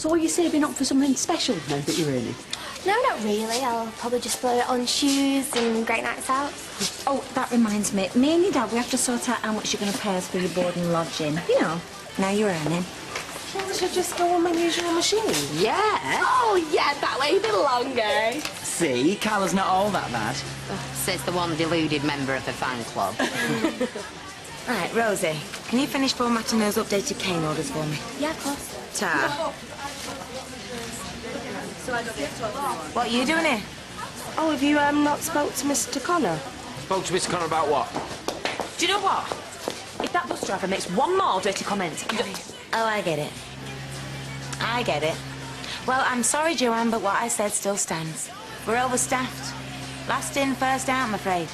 So are you saving up for something special now that you're earning? No, not really. I'll probably just blow it on shoes and great nights out. Oh, that reminds me. Me and your dad, we have to sort out how much you're going to pay us for your board and lodging. You know, now you're earning. Well, we should just go on my usual machine. Yeah. Oh, yeah, that way a bit longer. See, Carla's not all that bad. Says the one deluded member of the fan club. Right, Rosie, can you finish formatting those updated cane orders for me? Yeah, of course. Ta. What are you doing here? Oh, have you not spoke to Mr. Connor? Spoke to Mr. Connor about what? Do you know what? If that bus driver makes one more dirty comment... Oh, I get it. I get it. Well, I'm sorry, Joanne, but what I said still stands. We're overstaffed. Last in, first out, I'm afraid.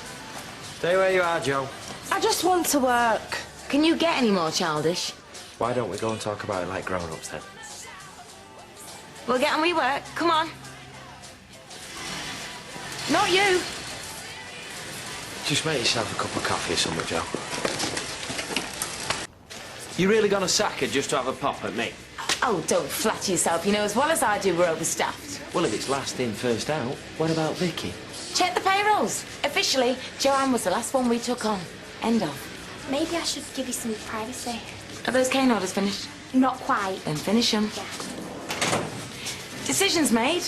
Stay where you are, Joe. I just want to work. Can you get any more childish? Why don't we go and talk about it like grown-ups, then? We'll get on with work. Come on. Not you. Just make yourself a cup of coffee or something, Joe. You really gonna sack her just to have a pop at me? Oh, don't flatter yourself. You know as well as I do we're overstaffed. Well, if it's last in, first out, what about Vicky? Check the payrolls. Officially, Joanne was the last one we took on. End of. Maybe I should give you some privacy. Are those cane orders finished? Not quite. Then finish them. Yeah. Decisions made?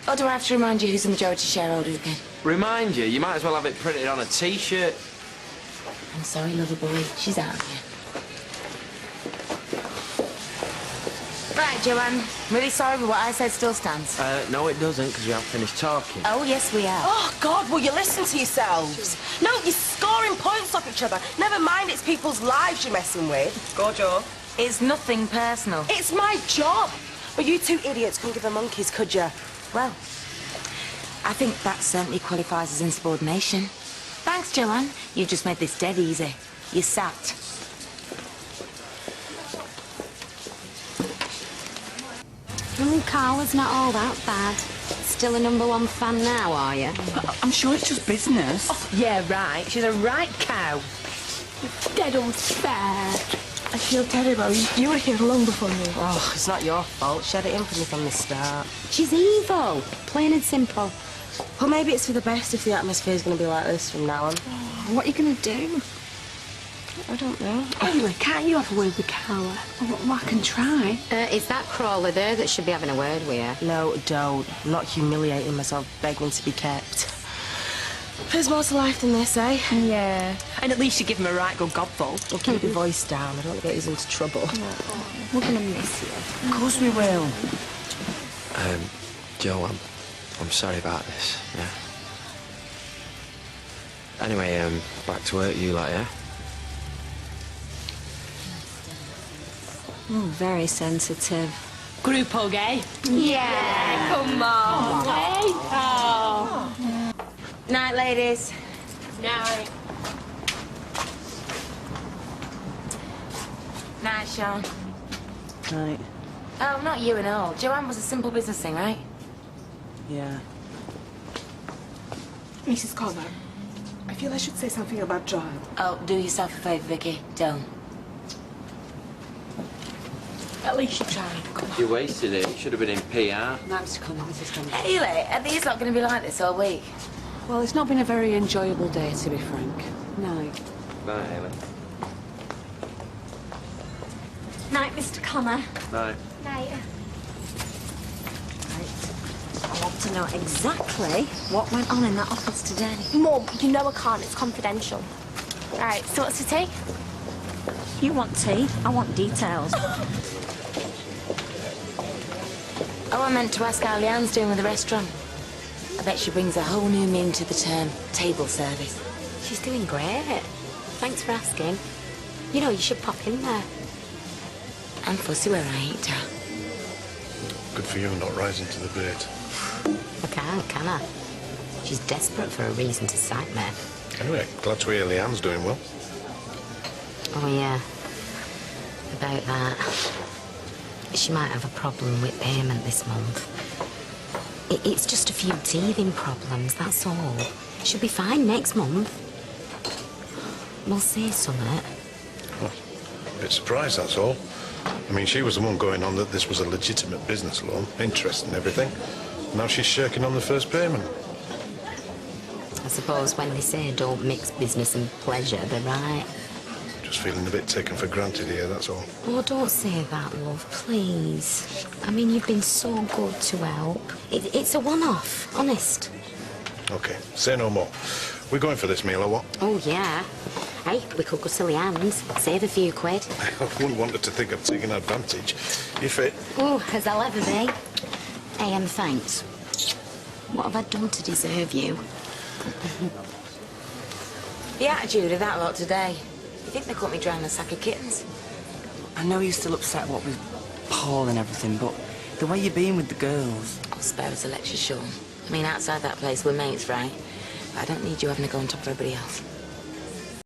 Or do I have to remind you who's the majority shareholder again? Remind you, you might as well have it printed on a T-shirt. I'm sorry, lover boy. She's out of here. Right, Joanne. Really sorry, but what I said still stands. No, it doesn't, because we haven't finished talking. Oh, yes, we are. Oh, God, will you listen to yourselves? No, you're scoring points off each other. Never mind, it's people's lives you're messing with. Go, Joe. It's nothing personal. It's my job. But you two idiots couldn't give a monkeys, could you? Well, I think that certainly qualifies as insubordination. Thanks, Joanne. You've just made this dead easy. You're sat. Carla's not all that bad. Still a #1 fan now, are you? I'm sure it's just business. Oh, yeah, right. She's a right cow. Dead unfair. I feel terrible. You were here long before me. Oh, it's not your fault. She had it in for me from the start. She's evil. Plain and simple. Well, maybe it's for the best if the atmosphere's going to be like this from now on. What are you going to do? I don't know. Anyway, can't you have a word with Carla? Well, I can try. Is that crawler there that should be having a word with you? No, don't. I'm not humiliating myself, begging to be kept. There's more to life than this, eh? Yeah. And at least you give him a right good gobful. Well, keep your voice down. I don't want to get us into trouble. We're going to miss you. Of course we will. Joe, I'm sorry about this, yeah? Anyway, back to work, you lot, yeah? Oh, very sensitive. Group hug, eh? Yeah, come on. Hey. Oh. Night, ladies. Night. Night, Sean. Right. Oh, not you and all. Joanne was a simple business thing, right? Yeah. Mrs. Connor, I feel I should say something about John. Oh, do yourself a favour, Vicky. Don't. At least you tried. Come on. You wasted it. You should have been in PR. No, Mr. Connor, Mrs. Connor. Haley, are these not going to be like this all week? Well, it's not been a very enjoyable day, to be frank. Night. Night, Haley. Night, Mr. Connor. Night. Night. I want to know exactly what went on in that office today. Mum, you know I can't. It's confidential. Right, so what's the tea? You want tea? I want details. Oh, I meant to ask how Leanne's doing with the restaurant. I bet she brings a whole new meaning to the term table service. She's doing great. Thanks for asking. You know, you should pop in there. I'm fussy where I eat her. Good for you not rising to the bait. I can't, can I? She's desperate for a reason to sight me. Anyway, glad to hear Leanne's doing well. Oh, yeah. About that. She might have a problem with payment this month. It's just a few teething problems, that's all. She'll be fine next month. We'll see, Summit. A bit surprised, that's all. I mean, she was the one going on that this was a legitimate business loan, interest and everything. Now she's shirking on the first payment. I suppose when they say don't mix business and pleasure, they're right. Just feeling a bit taken for granted here, that's all. Oh, don't say that, love, please. I mean, you've been so good to help. It's a one-off, honest. OK, say no more. We're going for this meal, or what? Oh, yeah. Hey, we could go silly hands, save a few quid. I wouldn't want her to think I'm taking advantage. If it... Oh, as I'll ever be. Hey, and thanks. What have I done to deserve you? The attitude of that lot today. You think they cut me dry in a sack of kittens? I know you're still upset what with Paul and everything, but the way you're being with the girls... I'll spare us a lecture, Sean. I mean, outside that place, we're mates, right? But I don't need you having to go on top of everybody else.